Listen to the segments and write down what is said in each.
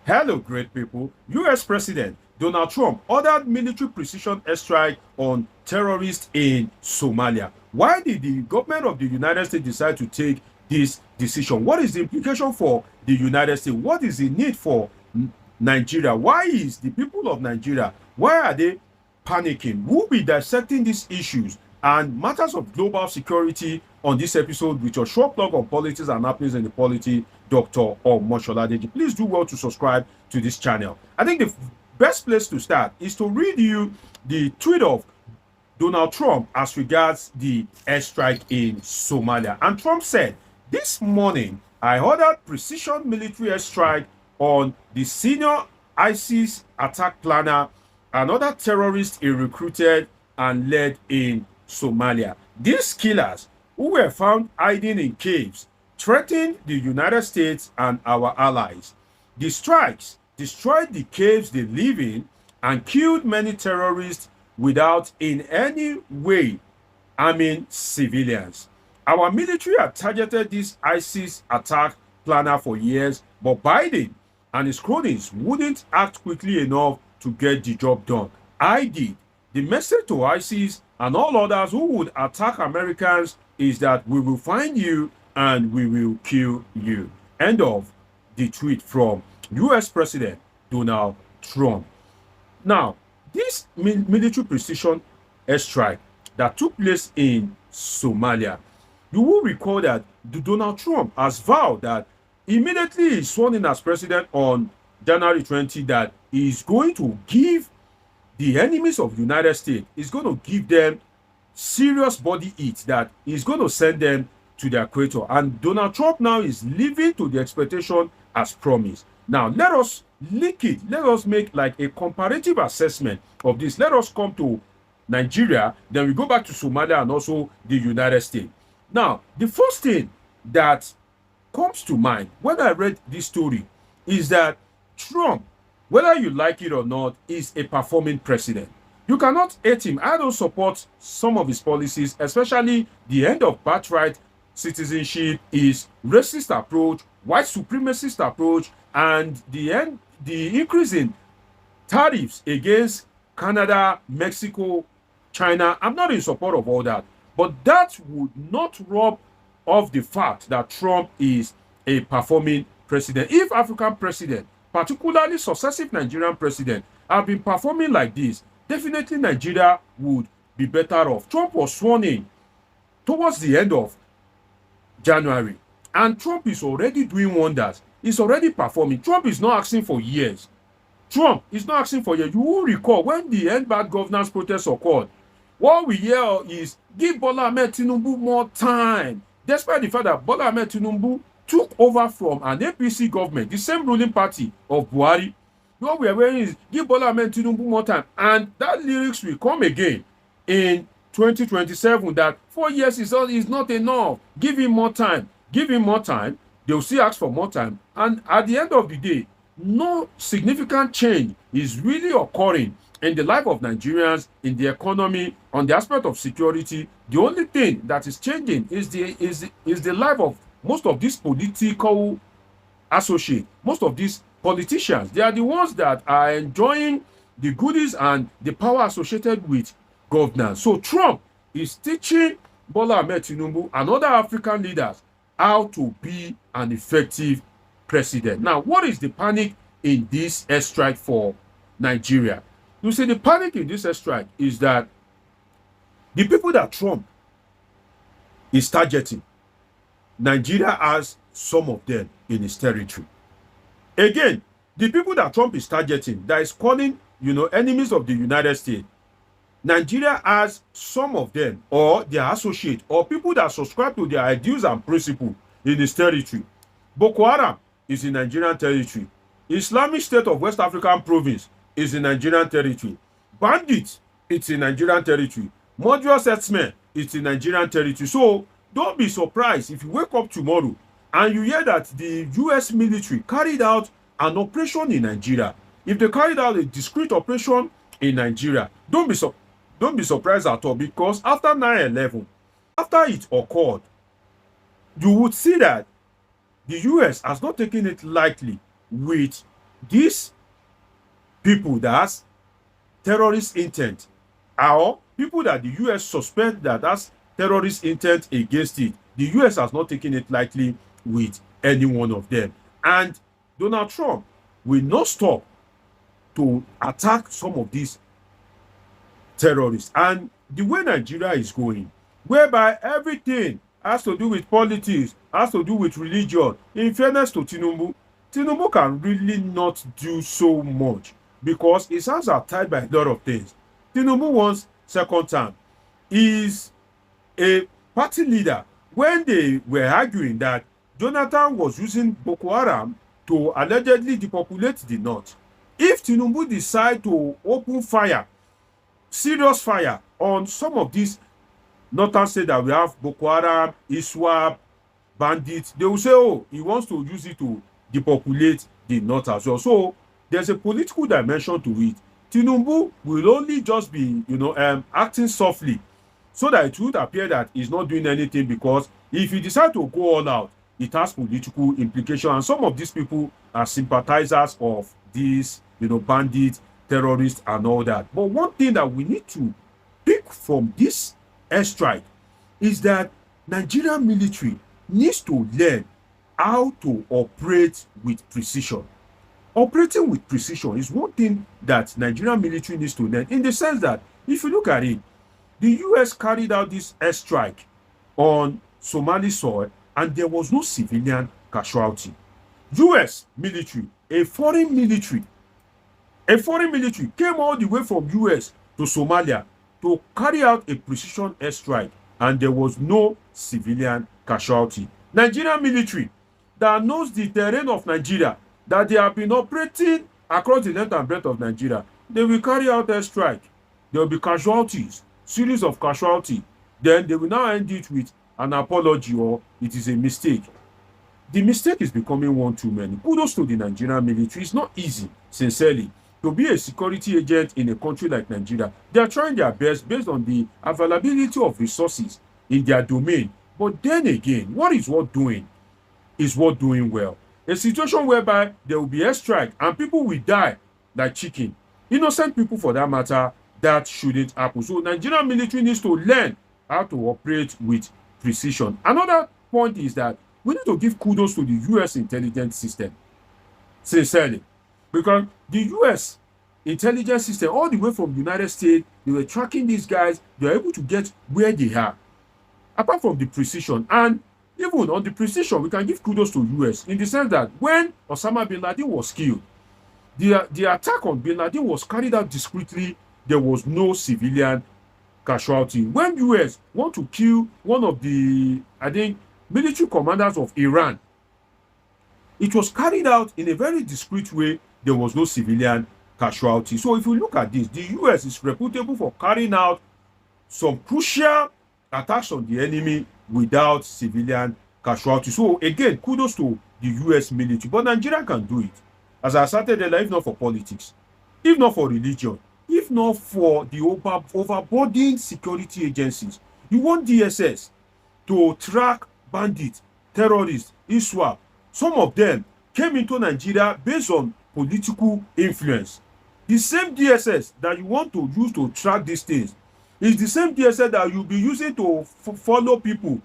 Hello, great people. US President Donald Trump ordered military precision airstrike on terrorists in Somalia. Why did the government of the United States decide to take this decision? What is the implication for the United States? What is the need for Nigeria? Why is the people of Nigeria, why are they panicking? We'll be dissecting these issues and matters of global security on this episode with your short blog on politics and happenings in the polity, Dr. Omosoladeji. Please do well to subscribe to this channel. I think the best place to start is to read you the tweet of Donald Trump as regards the airstrike in Somalia. And Trump said, "This morning, I ordered precision military airstrike on the senior ISIS attack planner and other terrorists he recruited and led in Somalia. These killers, who were found hiding in caves, threatened the United States and our allies. The strikes destroyed the caves they live in and killed many terrorists without in any way harming civilians. Our military had targeted this ISIS attack planner for years, but Biden and his cronies wouldn't act quickly enough to get the job done. I did. The message to ISIS and all others who would attack Americans is that we will find you and we will kill you." End of the tweet from US President Donald Trump. Now, this military precision airstrike that took place in Somalia, you will recall that Donald Trump has vowed that immediately he's sworn in as president on January 20 that he's going to give the enemies of the United States, he's going to give them serious body heat, that he's going to send them to their creator. And Donald Trump now is living to the expectation as promised. Now, let us link it. Let us make like a comparative assessment of this. Let us come to Nigeria, then we go back to Somalia and also the United States. Now, the first thing that comes to mind when I read this story is that Trump, whether you like it or not, is a performing president. You cannot hate him. I don't support some of his policies, especially the end of birthright citizenship, his racist approach, white supremacist approach, and the increase in tariffs against Canada, Mexico, China. I'm not in support of all that. But that would not rob off the fact that Trump is a performing president. If African president, particularly successive Nigerian president, have been performing like this, definitely Nigeria would be better off. Trump was sworn in towards the end of January, and Trump is already doing wonders. He's already performing. Trump is not asking for years. Trump is not asking for years. You will recall when the end bad governance protests occurred, what we hear is give Bola Ahmed Tinubu more time, despite the fact that Bola Ahmed Tinubu took over from an APC government, the same ruling party of Buhari. What we are wearing is give Bola Ahmed Tinubu more time, and that lyrics will come again in 2027 that 4 years is not enough. Give him more time. Give him more time. They will still ask for more time, and at the end of the day, no significant change is really occurring in the life of Nigerians, in the economy, on the aspect of security. The only thing that is changing is the life of most of these political associates, most of these politicians. They are the ones that are enjoying the goodies and the power associated with governance. So Trump is teaching Bola Ahmed Tinubu and other African leaders how to be an effective president. Now, what is the panic in this airstrike for Nigeria? You see, the panic in this airstrike is that the people that Trump is targeting, Nigeria has some of them in his territory. Again, the people that Trump is targeting, that is calling, enemies of the United States, Nigeria has some of them, or their associates, or people that subscribe to their ideals and principles in his territory. Boko Haram is in Nigerian territory. Islamic State of West African Province is in Nigerian territory. Bandits, it's in Nigerian territory. Murderous herdsmen, it's in Nigerian territory. So don't be surprised if you wake up tomorrow and you hear that the US military carried out an operation in Nigeria. If they carried out a discrete operation in Nigeria, don't be surprised at all, because after 9/11, after it occurred, you would see that the US has not taken it lightly with these people that has terrorist intent or people that the US suspect that has terrorist intent against it, the US has not taken it lightly with any one of them. And Donald Trump will not stop to attack some of these terrorists. And the way Nigeria is going, whereby everything has to do with politics, has to do with religion, in fairness to Tinubu can really not do so much because his hands are tied by a lot of things. Tinubu wants second term. Is a party leader when they were arguing that Jonathan was using Boko Haram to allegedly depopulate the north. If Tinubu decide to open fire, serious fire on some of these northern states that we have, Boko Haram, ISWAP, bandits, they will say, oh, he wants to use it to depopulate the north as well. So there's a political dimension to it. Tinubu will only just be, acting softly so that it would appear that he's not doing anything, because if he decides to go all out, it has political implications. And some of these people are sympathizers of these, bandits, terrorists, and all that. But one thing that we need to pick from this airstrike is that Nigerian military needs to learn how to operate with precision. Operating with precision is one thing that Nigerian military needs to learn, in the sense that if you look at it, the US carried out this airstrike on Somali soil and there was no civilian casualty. US military, a foreign military came all the way from US to Somalia to carry out a precision airstrike and there was no civilian casualty. Nigerian military that knows the terrain of Nigeria, that they have been operating across the length and breadth of Nigeria, they will carry out airstrike. There will be casualties, series of casualty. Then they will now end it with an apology or it is a mistake. The mistake is becoming one too many. Kudos to the Nigerian military. It's not easy, sincerely, to be a security agent in a country like Nigeria. They are trying their best based on the availability of resources in their domain. But then again, what is worth doing is worth doing well. A situation whereby there will be airstrike and people will die like chicken. Innocent people for that matter, that shouldn't happen. So Nigerian military needs to learn how to operate with precision. Another point is that we need to give kudos to the US intelligence system, sincerely, because the US intelligence system, all the way from the United States, they were tracking these guys. They were able to get where they are, apart from the precision. And even on the precision, we can give kudos to US in the sense that when Osama bin Laden was killed, the attack on bin Laden was carried out discreetly. There was no civilian casualty. When US want to kill one of the, military commanders of Iran, it was carried out in a very discreet way. There was no civilian casualty. So if you look at this, the US is reputable for carrying out some crucial attacks on the enemy without civilian casualty. So again, kudos to the US military. But Nigeria can do it. As I started earlier, if not for politics, if not for religion, if not for the overburdened security agencies. You want DSS to track bandits, terrorists, ISWAP. Some of them came into Nigeria based on political influence. The same DSS that you want to use to track these things is the same DSS that you'll be using to follow people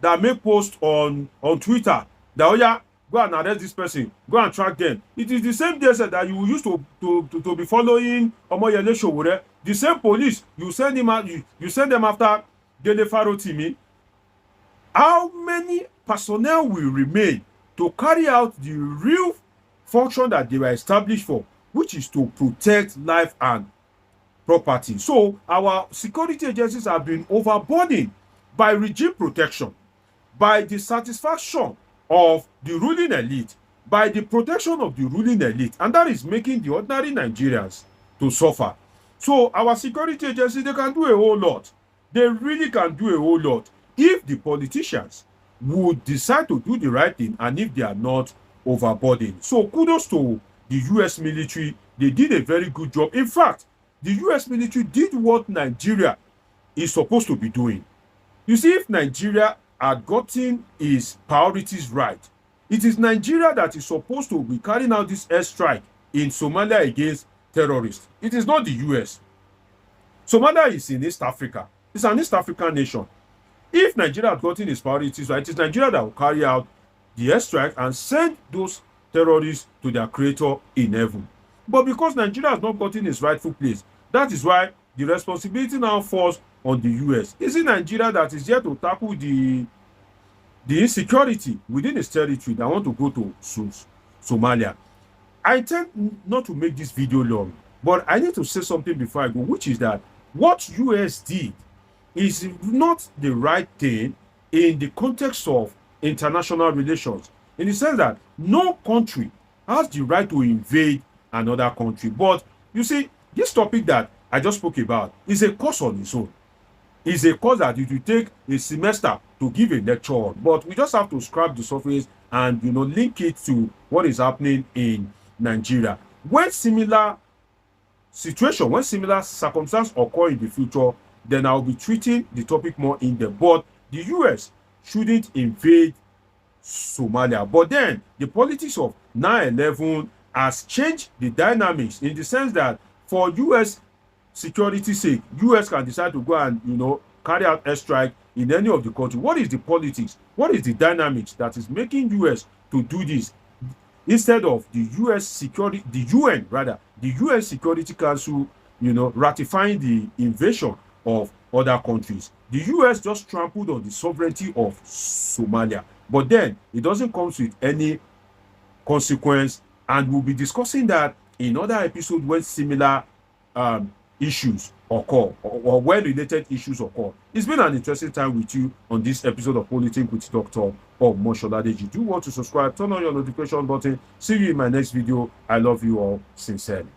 that make posts on Twitter. That, oh yeah, go and arrest this person, go and track them. It is the same DSS that you will use to be following Omoyele Sowore. The same police, you send him out, you send them after Dele Farotimi. How many personnel will remain to carry out the real function that they were established for, which is to protect life and property? So our security agencies have been overburdened by regime protection, by the satisfaction of the ruling elite, by the protection of the ruling elite, and that is making the ordinary Nigerians to suffer. So our security agencies, they can do a whole lot. They really can do a whole lot if the politicians would decide to do the right thing and if they are not overburdened. So kudos to the US military. They did a very good job. In fact, the US military did what Nigeria is supposed to be doing. You see, if Nigeria had gotten its priorities right, it is Nigeria that is supposed to be carrying out this airstrike in Somalia against terrorists. It is not the US. Somalia is in East Africa. It's an East African nation. If Nigeria had gotten its priorities right, it is Nigeria that will carry out the airstrike and send those terrorists to their creator in heaven. But because Nigeria has not gotten its rightful place, that is why the responsibility now falls on the US. Is it Nigeria that is here to tackle the insecurity within its territory that want to go to Somalia? I intend not to make this video long, but I need to say something before I go, which is that what US did is not the right thing in the context of international relations, in the sense that no country has the right to invade another country. But you see, this topic that I just spoke about is a course on its own. It's a course that it will take a semester to give a lecture on, but we just have to scrap the surface and link it to what is happening in Nigeria. When similar situation, when similar circumstances occur in the future, then I'll be treating the topic more in depth. But the US shouldn't invade Somalia. But then the politics of 9/11 has changed the dynamics, in the sense that for US security sake, US can decide to go and carry out airstrike in any of the country. What is the politics? What is the dynamics that is making US to do this, instead of the US security, the UN rather, the UN Security Council, ratifying the invasion of other countries? The US just trampled on the sovereignty of Somalia, but then it doesn't come with any consequence, and we'll be discussing that in other episodes when similar issues occur, or when related issues occur. It's been an interesting time with you on this episode of Politics with Dr. Omosoladeji. Do want to subscribe, turn on your notification button. See you in my next video. I love you all sincerely.